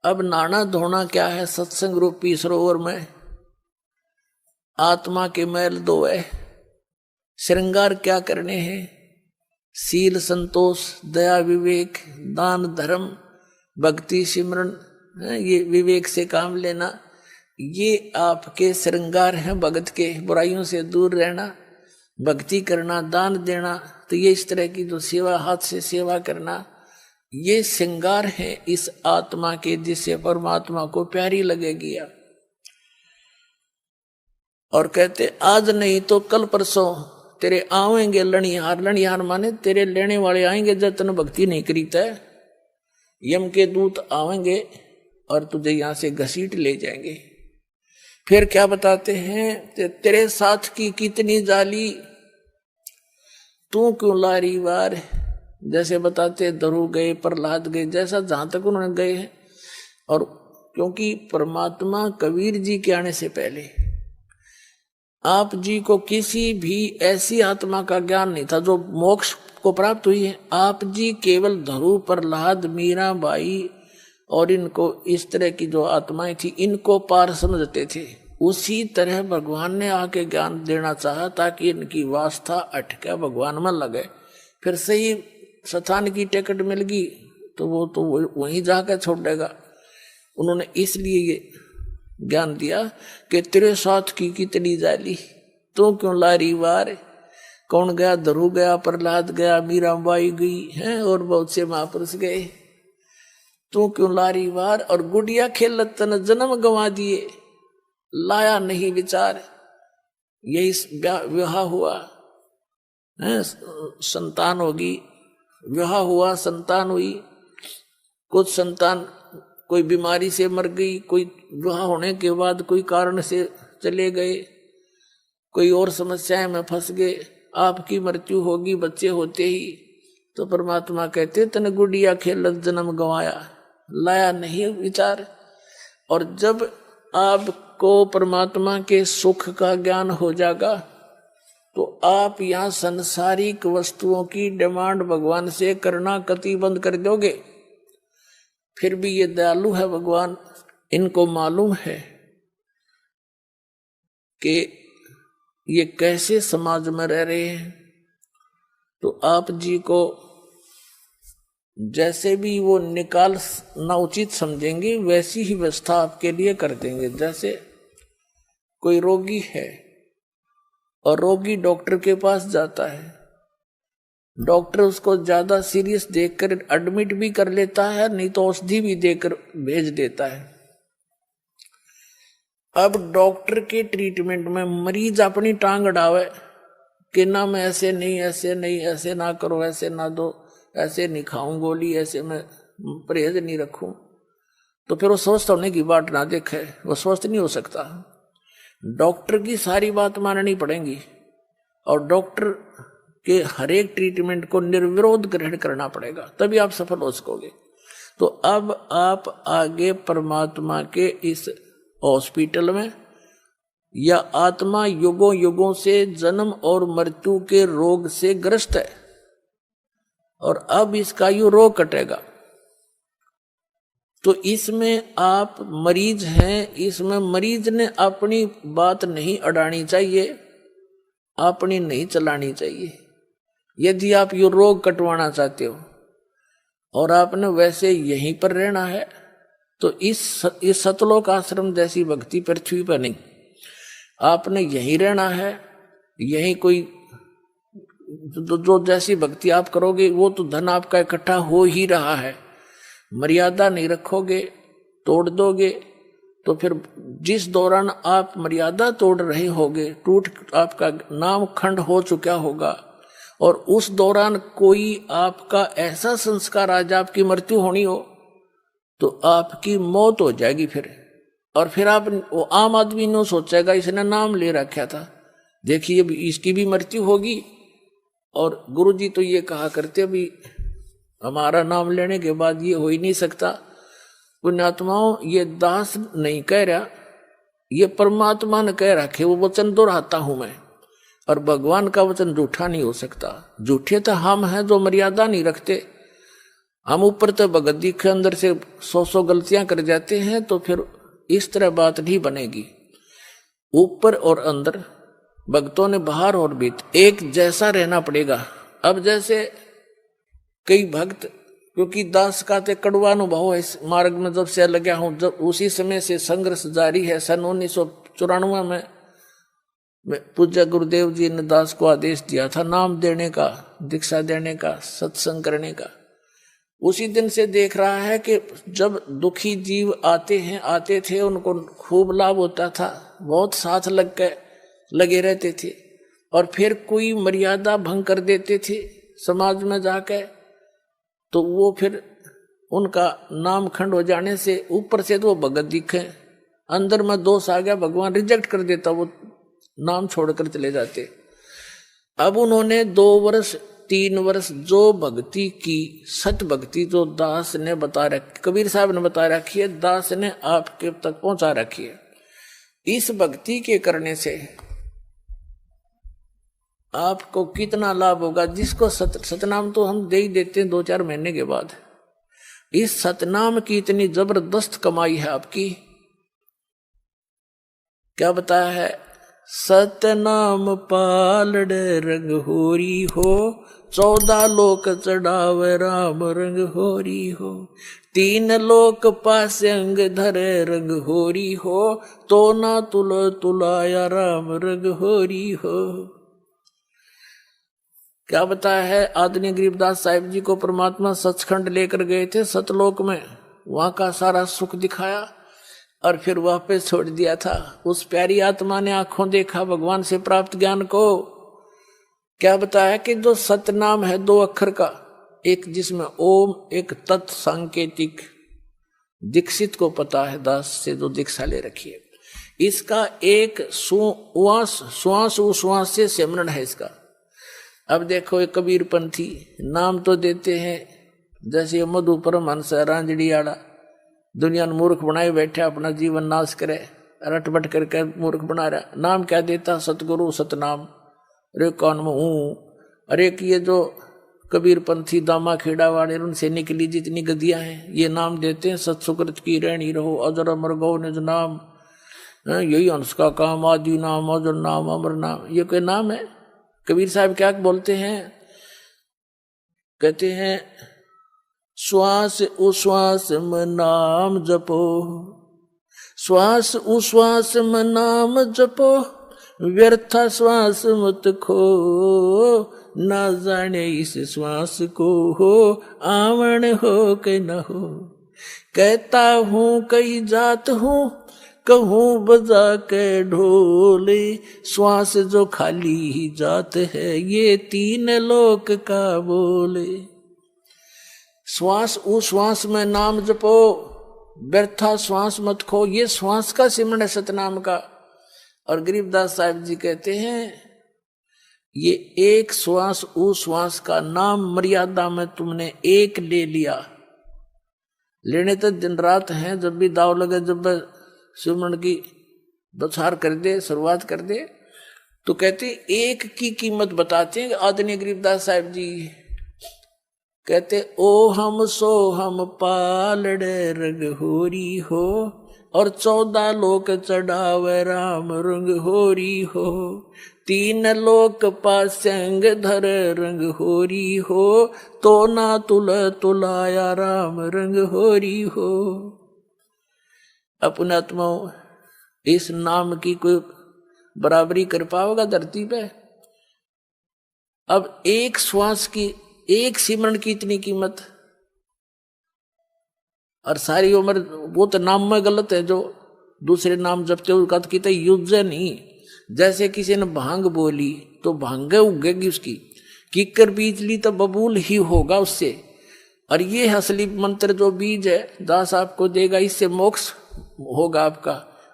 अब नहाना धोना क्या है? सत्संग रूपी सरोवर में आत्मा के मैल धोए। श्रृंगार क्या करने हैं? शील संतोष दया विवेक दान धर्म भक्ति सिमरन, ये विवेक से काम लेना, ये आपके श्रृंगार हैं भगत के। बुराइयों से दूर रहना, भक्ति करना, दान देना, तो ये इस तरह की जो सेवा, हाथ से सेवा करना, ये श्रृंगार है इस आत्मा के, जिससे परमात्मा को प्यारी लगेगी। और कहते आज नहीं तो कल परसों तेरे आवेंगे लणिहार। लणिहार माने तेरे लेने वाले आएंगे जब तन भक्ति नहीं करीता है। यम के दूत आवेंगे और तुझे यहां से घसीट ले जाएंगे। फिर क्या बताते हैं? तेरे साथ की कितनी जाली, तू क्यों लारी वार। जैसे बताते दरु गए, प्रहलाद गए, जैसा जहां तक उन्होंने गए हैं। और क्योंकि परमात्मा कबीर जी के आने से पहले आप जी को किसी भी ऐसी आत्मा का ज्ञान नहीं था जो मोक्ष को प्राप्त हुई है। आप जी केवल धरु, प्रहलाद, मीरा बाई और इनको, इस तरह की जो आत्माएं थी, इनको पार समझते थे। उसी तरह भगवान ने आके ज्ञान देना चाहा ताकि इनकी वास्ता अटके, भगवान में लगे। फिर सही स्थान की टिकट मिल गई तो वो तो वहीं जाकर छोड़ देगा। उन्होंने इसलिए ये ज्ञान दिया कि तेरे साथ की कितनी जाली, तू क्यों लारी वार। कौन गया? धरु गया, प्रहलाद गया, मीराबाई गई है और बहुत से महापुरुष गए। तू क्यों लारी वार। और गुड़िया खेलत तन जन्म गंवा दिए, लाया नहीं विचार। यही विवाह हुआ है, संतान होगी, विवाह हुआ, संतान हुई, कुछ संतान कोई बीमारी से मर गई, कोई विवाह होने के बाद कोई कारण से चले गए, कोई और समस्याएं में फंस गए, आपकी मृत्यु होगी बच्चे होते ही। तो परमात्मा कहते तन गुड़िया खेलत जन्म गंवाया, लाया नहीं विचार। और जब आपको परमात्मा के सुख का ज्ञान हो जाएगा तो आप यहाँ संसारिक वस्तुओं की डिमांड भगवान से करना कति बंद कर दोगे। फिर भी ये दयालु है भगवान, इनको मालूम है कि ये कैसे समाज में रह रहे हैं। तो आप जी को जैसे भी वो निकालना उचित समझेंगे वैसी ही व्यवस्था आपके लिए कर देंगे। जैसे कोई रोगी है और रोगी डॉक्टर के पास जाता है, डॉक्टर उसको ज्यादा सीरियस देखकर एडमिट भी कर लेता है, नहीं तो औषधि भी देकर भेज देता है। अब डॉक्टर के ट्रीटमेंट में मरीज अपनी टांग अड़ावे कि ना मैं ऐसे नहीं, ऐसे नहीं, ऐसे ना करो, ऐसे ना दो, ऐसे नहीं खाऊं गोली, ऐसे मैं परहेज नहीं रखूं, तो फिर वो स्वस्थ होने की बात ना देखे, वो स्वस्थ नहीं हो सकता। डॉक्टर की सारी बात माननी पड़ेगी और डॉक्टर के हर एक ट्रीटमेंट को निर्विरोध ग्रहण करना पड़ेगा, तभी आप सफल हो सकोगे। तो अब आप आगे परमात्मा के इस हॉस्पिटल में, या आत्मा युगों युगों से जन्म और मृत्यु के रोग से ग्रस्त है और अब इसका यू रोग कटेगा। तो इसमें आप मरीज हैं, इसमें मरीज ने अपनी बात नहीं अड़ानी चाहिए, अपनी नहीं चलानी चाहिए। यदि आप ये रोग कटवाना चाहते हो और आपने वैसे यहीं पर रहना है तो इस सतलोक आश्रम जैसी भक्ति पृथ्वी पर नहीं, आपने यहीं रहना है। यहीं कोई जो जैसी भक्ति आप करोगे वो तो धन आपका इकट्ठा हो ही रहा है। मर्यादा नहीं रखोगे, तोड़ दोगे, तो फिर जिस दौरान आप मर्यादा तोड़ रहे होगे, टूट आपका नाम खंड हो चुका होगा और उस दौरान कोई आपका ऐसा संस्कार आज आपकी मृत्यु होनी हो तो आपकी मौत हो जाएगी फिर। और फिर आप, वो आम आदमी ने सोचेगा इसने नाम ले रखा था, देखिए इसकी भी मृत्यु होगी। और गुरुजी तो ये कहा करते भी हमारा नाम लेने के बाद ये हो ही नहीं सकता। पुण्यात्माओं, ये दास नहीं कह रहा, ये परमात्मा ने कह रखे, वो वचन दोहराता हूं मैं। और भगवान का वचन झूठा नहीं हो सकता। झूठे तो हम हैं जो मर्यादा नहीं रखते। हम ऊपर तो भगत दिखे अंदर से 100 गलतियां कर जाते हैं, तो फिर इस तरह बात नहीं बनेगी। ऊपर और अंदर भक्तों ने बाहर और भीतर एक जैसा रहना पड़ेगा। अब जैसे कई भक्त, क्योंकि दास का ते कड़वा अनुभव है इस मार्ग में जब से लगा हूं, जब उसी समय से संघर्ष जारी है। सन 1994 में पूज्य गुरुदेव जी ने दास को आदेश दिया था नाम देने का, दीक्षा देने का, सत्संग करने का। उसी दिन से देख रहा है कि जब दुखी जीव आते थे उनको खूब लाभ होता था, बहुत साथ लगे रहते थे। और फिर कोई मर्यादा भंग कर देते थे समाज में जाकर, तो वो फिर उनका नाम खंड हो जाने से ऊपर से तो वो भगत दिखे, अंदर में दोष आ गया, भगवान रिजेक्ट कर देता, वो नाम छोड़कर चले जाते। अब उन्होंने 2 वर्ष 3 वर्ष जो भक्ति की, सत भक्ति जो दास ने बता रखी, कबीर साहब ने बता रखी है, दास ने आपके तक पहुंचा रखी है। इस भक्ति के करने से आपको कितना लाभ होगा। जिसको सतनाम तो हम दे ही देते हैं 2-4 महीने के बाद। इस सतनाम की इतनी जबरदस्त कमाई है आपकी। क्या बताया है? सतनाम पालड़ रंग होरी हो, 14 लोक चढ़ावे राम रंग होरी हो, 3 लोक पास अंग धरे रंग होरी हो, तो ना तुलाया राम रंग होरी हो। क्या बताया है? आदरणीय गरीबदास साहिब जी को परमात्मा सचखंड लेकर गए थे सतलोक में, वहां का सारा सुख दिखाया और फिर वापस छोड़ दिया था। उस प्यारी आत्मा ने आंखों देखा भगवान से प्राप्त ज्ञान को। क्या बताया कि जो सतनाम है 2 अक्षर का, एक जिसमें ओम, एक तत् सांकेतिक, दीक्षित को पता है, दास से जो दीक्षा ले रखी है, इसका एक श्वास से सिमरन है इसका। अब देखो एक कबीर पंथी नाम तो देते हैं, जैसे मधु परमहंस रांझड़ी आड़ा दुनिया ने मूर्ख बनाए बैठे, अपना जीवन नाश करे, रटबट करके मूर्ख बना रहा। नाम क्या देता? सतगुरु सतनाम। अरे कौन में हूँ। अरे कि ये जो कबीर पंथी दामा खेड़ा वाले उनसे निकली जितनी गदियां हैं, ये नाम देते हैं सत्सुकृत की रहनी रहो, अजर अमर गौ निज नाम, यही हंस का काम, आदि नाम, अजर नाम, अमर नाम। ये कोई नाम है? कबीर साहब क्या बोलते हैं? कहते हैं श्वास उश्वास में नाम जपो, श्वास उश्वास में नाम जपो, व्यर्था श्वास मत खो, ना जाने इस श्वास को हो आवण हो के न हो। कहता हूँ कई जात हूँ, कहूँ बजा के ढोले, श्वास जो खाली ही जात है, ये 3 लोक का बोले। श्वास उश्वास में नाम जपो, व्यर्था श्वास मत खो, ये श्वास का सिमरन है सतनाम का। और गरीबदास साहिब जी कहते हैं ये एक श्वास उश्वास का नाम मर्यादा में तुमने एक ले लिया, लेने तो दिन रात हैं, जब भी दाव लगे, जब सिमरन की बछार कर दे, शुरुआत कर दे, तो कहते एक की कीमत बताते हैं आदरणीय गरीबदास साहिब जी। कहते ओ हम सो हम पालड़े रंग होरी हो, और 14 लोक चढ़ावे राम रंग होरी हो, 3 लोक पासंग धर रंग होरी हो, तो ना तुलाया राम रंग होरी हो। अपने आत्माओं इस नाम की कोई बराबरी कर पाओगा धरती पे? अब एक श्वास की, एक सिमरन की इतनी कीमत, और सारी उम्र वो तो नाम में गलत है, जो दूसरे नाम जपते हो उसका तो कहते युद्ध नहीं। जैसे किसी ने भांग बोली तो भांग उगेगी उसकी, कीकर बीज ली तो बबूल ही होगा उससे। और ये असली मंत्र जो बीज है दास आपको देगा, इससे मोक्ष होगा आपका।